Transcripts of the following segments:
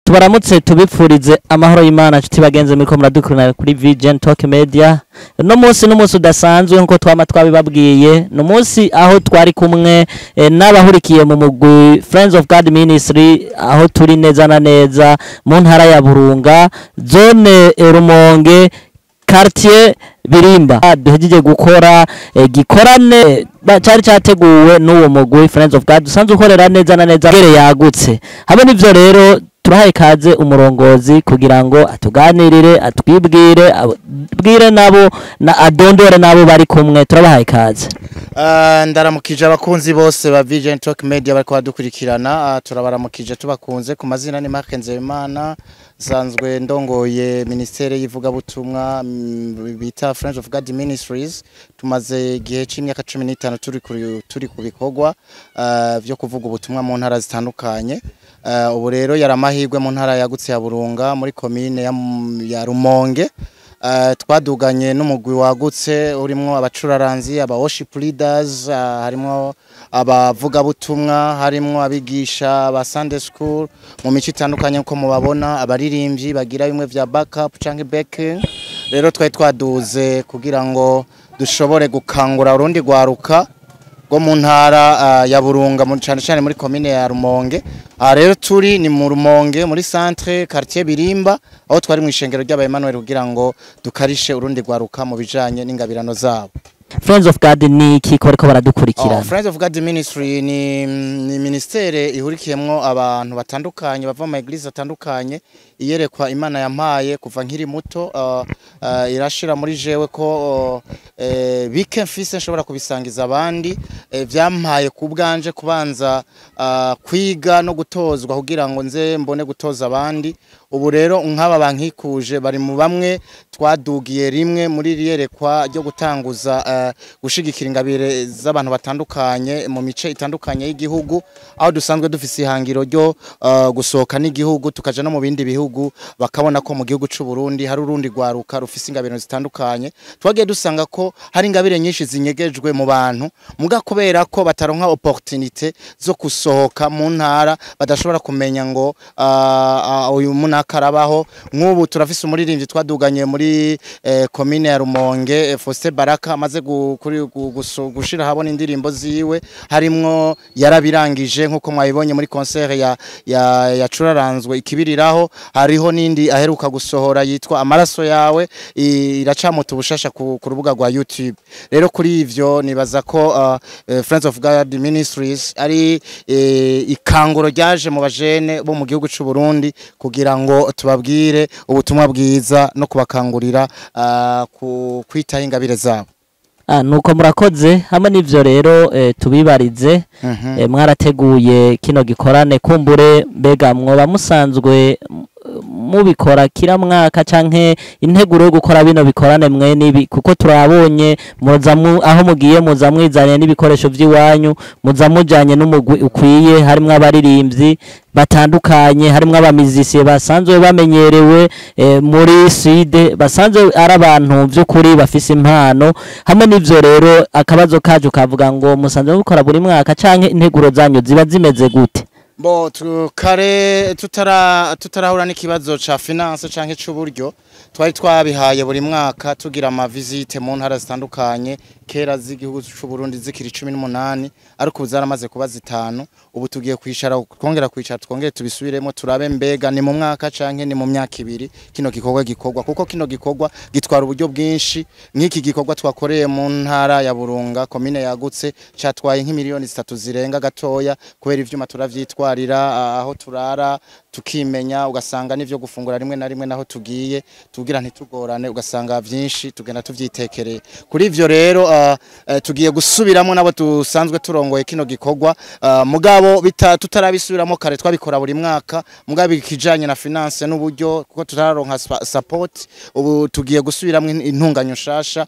tubaramutse tubipfurize amahoro y'Imana nshuti bagenze muri ko muradukurana kuri Vision Talk Media. No munsi udasanzwe nko twama twabibabwiye, no munsi aho twari kumwe n'abahurikiye mu mugwi Friends of God Ministry, aho turi neza na neza mu ntara ya Burunga, zone Rumonge, quartier Birimba. Duhejeje gukora gikorane cyari cyateguwe n'uwo mugwi Friends of God dusanzwe ukorera neza na neza mbere yagutse. Hamwe n'ivyo rero turahaye kaze umurongozi kugira ngo atuganirire, atwibwire, abwire nabo na adondore nabo bari kumwe. Turabahaye kaze. Ndaramukije abakunzi bose ba Vision Talk Media bariko badukurikirana. Turabaramukije tubakunze. Ku mazina ni Mark Nzeyimana, sanzwe ndongoye ministere yivuga butumwa bita Friends of God Ministries. Tumaze igihe c'imyaka 15 turi ku bikorwa byo kuvuga ubutumwa mu ntara zitandukanye. Ubu rero yaramahirwe mu ntara yagutse ya Burunga muri commune ya Rumonge. Twaduganye n'umugwi wagutse urimo abacuraranzi, aba worship leaders, harimo abavuga butumwa, harimo abigisha aba Sunday school mu mico itandukanye uko mubabona, abaririmbyi bagira bimwe vya backup canke backing. Rero twaduze kugira ngo dushobore gukangura urundi gwaruka go mu ntara ya Burunga cyane muri commune ya Rumonge. Rero turi ni mu Rumonge muri centre quartier Birimba, aho twari mu ishengero ry'aba Emmanuel kugira ngo dukarishe urundi gwaruka mu bijanye n'ingabirano zabo. Friends of God ni kiko ariko baradukurikirana. Friends of God Ministry ni ministere ihurikiyemwo abantu batandukanye bava mu eglise atandukanye, iyerekwa Imana yampaye kuva nkiri muto, irashira muri jewe ko bike mfise nshobora kubisangiza abandi, vyampaye kubganje kubanza kwiga no gutozwa kugira ngo nze mbone gutoza abandi. Ubu rero nk'aba bankikuje bari mu bamwe twadugiye rimwe muri riyerekwa ryo gutanguza gushigikira ingabire z'abantu batandukanye mu mice itandukanye y'igihugu, aho dusanzwe dufise ihangiro ryo gusohoka n'igihugu tukaja no mu bindi bihugu, bakabona ko mu gihugu c'u Burundi hari urundi gwaruka rufise ingabire zitandukanye. Twagiye dusanga ko hari ingabire nyinshi zinyegejwe mu bantu, muga kubera ko bataronka opportunité zo kusohoka mu ntara, badashobora kumenya ngo uyu munakarabaho. Nk'ubu turafise umuririmbyi twaduganye muri commune ya Rumonge, Faustin Baraka, amaze gushira habona indirimbo ziwe, harimwo yarabirangije nkuko mwabibonye muri concert ya curaranzwe ikibiriraho. Hariho nindi aheruka gusohora yitwa Amaraso yawe, iracamuta ubushasha ku rubuga rwa YouTube. Rero kuri ivyo nibaza ko Friends of God Ministries ari ikanguro ryaje mu bajene bo mu gihugu c'u Burundi kugira ngo tubabwire ubutumwa bwiza no kubakangurira kwitaho ingabire zabo. Nuko murakoze. Hamwe n'ivyo rero tubibarize, mwarateguye kino gikorane, kumbure mbega mwoba musanzwe mubikora kira mwaka canke integuro yo gukora bino bikorane mwe nibi, kuko turabonye muzamu aho mugiye muza mwizanye n'ibikoresho vy'iwanyu, muza mujanye n'umugwi ukwiye, harimwo abaririmbyi batandukanye, harimwo abamizisiye basanzwe bamenyerewe muri Sud, basanzwe ari abantu by'ukuri bafise impano. Hamwe n'ivyo rero akabazo kaje kavuga ngo musanzwe mukora buri mwaka canke integuro zanyu ziba zimeze gute? Bo kare tutarahura n'ikibazo ca finance canke c'uburyo, twari twabihaye buri mwaka tugira ama visite mu ntara zitandukanye. Kera z'igihugu c'u Burundi zikiri 18, ariko uzaramaze kuba 5. Ubu tugiye kwishara twongera kwicara twongere tubisubiremo turabe mbega ni mu mwaka canke ni mu myaka 2 kino gikorwa, kuko kino gikorwa gitwara uburyo bwinshi. Nk'iki gikorwa twakoreye mu ntara ya Burunga commune yagutse catwaye nk'imiliyoni 3 zirenga gatoya, kubera ivyuma turavyitwarira aho turara tukimenya, ugasanga nivyo gufungura rimwe na rimwe naho tugiye tugira ntitugorane, ugasanga byinshi tugenda tuvyitekereye. Kuri ivyo rero tugiye gusubiramo nabo dusanzwe turongoye kino gikorwa, mugabo tutarabisubiramo kare twabikora buri mwaka, mugabo ikijanye na finance n'uburyo kuko turaronka support. Ubu tugiye gusubiramo intunganyo shasha,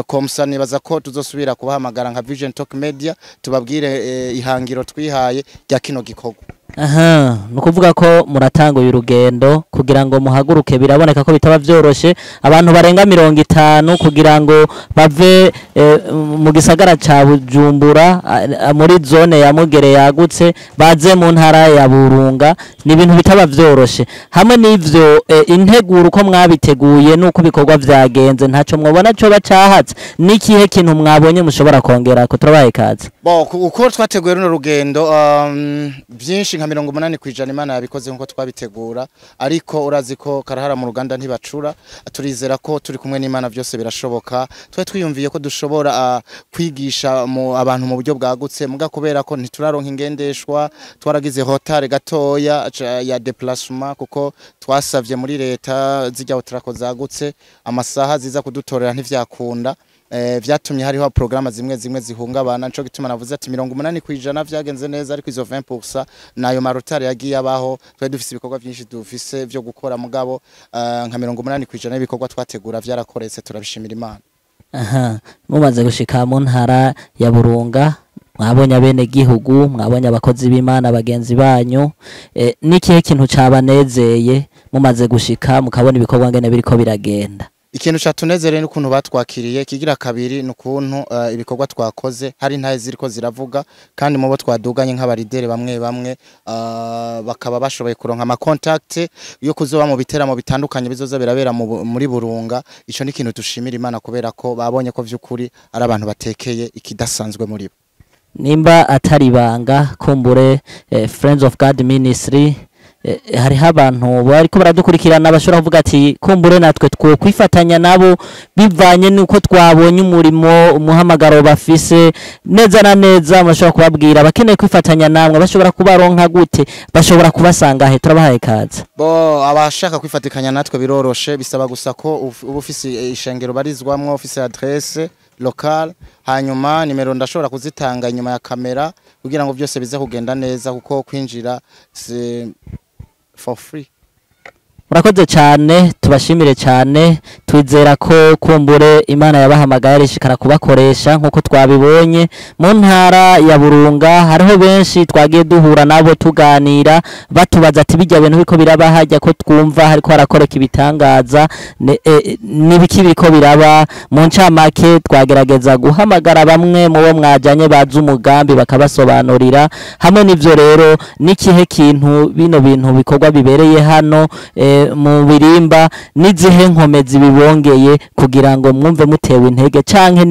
komsani baza ko tuzosubira kubahamagara nka Vision Talk Media tubabwire ihangiro twihaye rya kino gikorwa. aha nukuvuga ko muratanguye urugendo kugira ngo muhaguruke biraboneka ko bitaba vyoroshe abantu barenga 50 kugira ngo bave mu gisagara ca Bujumbura muri zone ya Mugere yagutse baze mu ntara ya Burunga ni ibintu bitaba vyoroshe hamwe n'ivyo integuro uko mwabiteguye nuko bikorwa vyagenze ntaco mwobona cyo bacahatse nikihe kintu mwabonye mushobora kongera ko turabaye kaze bo uko twateguye runo rugendo byinshi nka 80% Imana yabikoze nkuko twabitegura ariko urazi ko karahara mu ruganda ntibacura turizera ko turi kumwe n'Imana byose birashoboka twe twiyumviye ko dushobora kwigisha mu abantu mu buryo bwagutse muga kubera ko ntituraronka ingendeshwa twaragize hotare gatoya ya déplacement kuko twasavye muri leta zijya utrako zagutse amasaha ziza kudutorera ntivyakunda vyatumye hariho programa zimwe zihungabana nco gituma navuze ati 80% vyagenze neza ariko izo 20% nayo marotari yagiye abaho twe dufise ibikorwa byinshi dufise byo gukora mugabo nka 80% ibikorwa twategura vyarakoretse turabishimira Imana aha mumaze gushika mu ntara ya Burunga mwabonye abene gihugu mwabonye abakozi b'Imana bagenzi banyu nikihe kintu cabanezeye mumaze gushika mukabona ibikorwa ngene biriko biragenda ikintu catunezereye n'ukuntu batwakiriye kigira kabiri n'ukuntu ibikorwa twakoze hari ntaye ziriko ziravuga kandi mubo twaduganye nk'abaridere bamwe bakaba bashoboye kuronka ama contact yo kuzoba mu biteramo bitandukanye bizoza birabera muri Burunga ico ni kintu dushimira Imana kubera ko babonye ko vy'ukuri ari abantu batekeye ikidasanzwe muri bo nimba atari banga kumbure Friends of God Ministry hariho abantu bariko baradukurikirana bashobora kuvuga ati kumbure natwe two kwifatanya nabo bivanye nuko twabonye umurimo umuhamagaro bafise neza na neza bashobora kubabwira bakeneye kwifatanya namwe bashobora kubaronka gute bashobora kubasanga he turabahaye kaza bo abashaka kwifatikanya natwe biroroshe bisaba gusa ko ubufisi ishengero barizwamwe office adresse local hanyuma nimero ndashobora kuzitanga inyuma ya kamera kugira ngo byose bize kugenda neza kuko kwinjira for free murakoze cyane tubashimire cyane twizera ko kumbure Imana yabahamagaye rishikara kubakoresha nkuko twabibonye mu ntara ya Burunga hariho benshi twagiye duhura nabo tuganira batubaza ati bijya bintu biko birabahajya ko twumva hariko harakoreka ibitangaza nibiki biko biraba mu ncamake twagerageza guhamagara bamwe mu bo mwajanye baza umugambi bakabasobanurira hamwe n'ivyo rero nikihe kintu bino bintu bikorwa bibereye hano mu birimba nizihe nkomezi bibongeye kugira ngo mwumve mutewe intege canke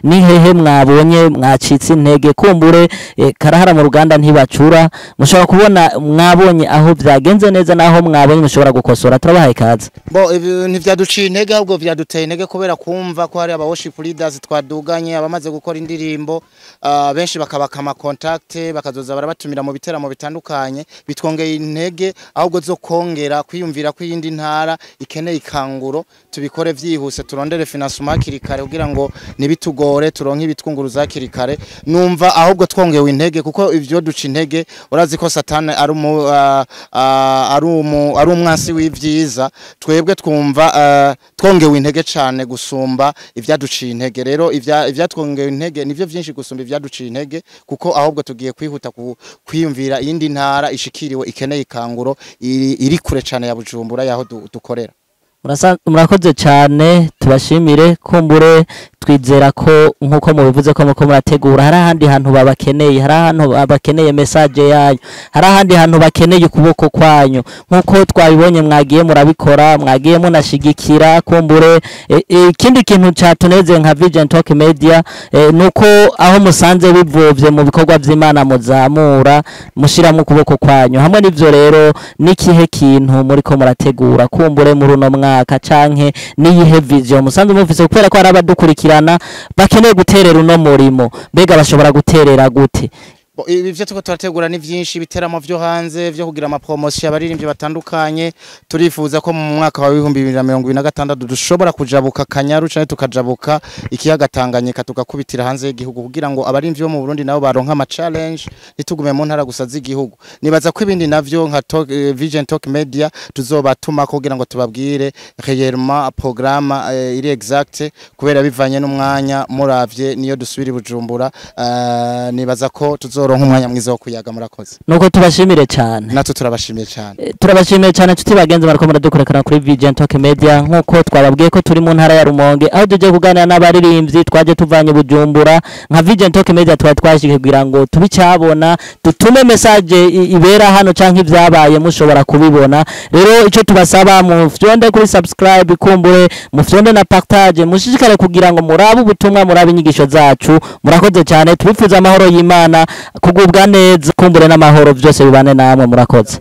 nihehe mwabonye mwacitse intege kumbure karahara mu ruganda ntibacura mushobora kubona mwabonye aho vyagenze neza naho mwabonye mushobora gukosora turabahaye kaza bo ntivyaduciye intege ahubwo vyaduteye intege kubera kumva ko hari aba worship leaders twaduganye abamaze gukora indirimbo benshi bakabaka ama contact bakazoza barabatumira mu biteramo bitandukanye bitwongeye intege ahubwo zo kongera kwiyumvira ko yindi ntara ikeneye ikanguro tubikore vyihuse turondere financement kirikare kugira ngo nibitugore turonke ibitwunguruza kirikare numva ahubwo twongewe intege kuko ivyo duca intege urazi ko satani ari umwansi w'ivyiza twebwe twumva twongewe intege cane gusumba ivyaduciye intege rero ivyatwongewe intege nivyo vyinshi gusumba ivyaduciye intege kuko ahubwo tugiye kwihuta kwiyumvira yindi ntara ishikiriwe ikeneye ikanguro iri kure cane ya Bujumbura yaho dukorera murakoze cyane tubashimire kumbure twizera ko nkuko mubivuze ko muko murategura hari ahandi hantu babakeneye hari ahantu babakeneye message yayo hari ahandi hantu bakeneye ukuboko kwanyu nkuko twabibonye mwagiye murabikora mwagiye munashigikira kumbure ikindi kintu catuneze nka Vision Talk Media nuko aho musanze bivovye mu bikorwa vy'Imana muzamura mushira mu kuboko kwanyu hamwe n'ivyo rero nikihe kintu muri ko murategura kumbure muri uno mwaka canke niyihe vision musanze mufise kubera ko arabadukurikirana bakeneye guterera uno murimo mbega bashobora guterera gute ivyo tuko turategura ni vyinshi biteramo vyo hanze vyo kugira ama promotion abaririmbye batandukanye turifuza ko mu mwaka wa 2026 dushobora kujabuka Kanyaru cyane tukajabuka ikiyaga Tanganyika tukakubitira hanze y'igihugu kugira ngo abaririmbye bo mu Burundi nabo baronka ama challenge nitugume mu ntara gusa z'igihugu nibaza ko ibindi navyo nka Vision Talk Media tuzobatuma kugira ngo tubabwire réellement programme iri exact kubera bivanye n'umwanya muravye niyo dusubira Bujumbura nibaza ko tuzoro tuzoronka umwanya mwiza wo kuyaga murakoze nuko tubashimire cyane natwe turabashimiye cyane turabashimiye cyane nshuti bagenzi bariko muradukurikirana kuri Vision Talk Media nkuko twababwiye ko turi mu ntara ya Rumonge aho tuje kuganira n'abaririmbyi twaje tuvanye Bujumbura nka Vision Talk Media twashike kugira ngo tubicyabona dutume message ibera hano canke ivyabaye mushobora kubibona rero ico tubasaba mu fyonde kuri subscribe kumbure mu fyonde na partage mushishikare kugira ngo murabe ubutumwa murabe inyigisho zacu murakoze cyane tubifuza amahoro y'Imana kugubwa neza kumbure n'amahoro byose bibane namwe murakoze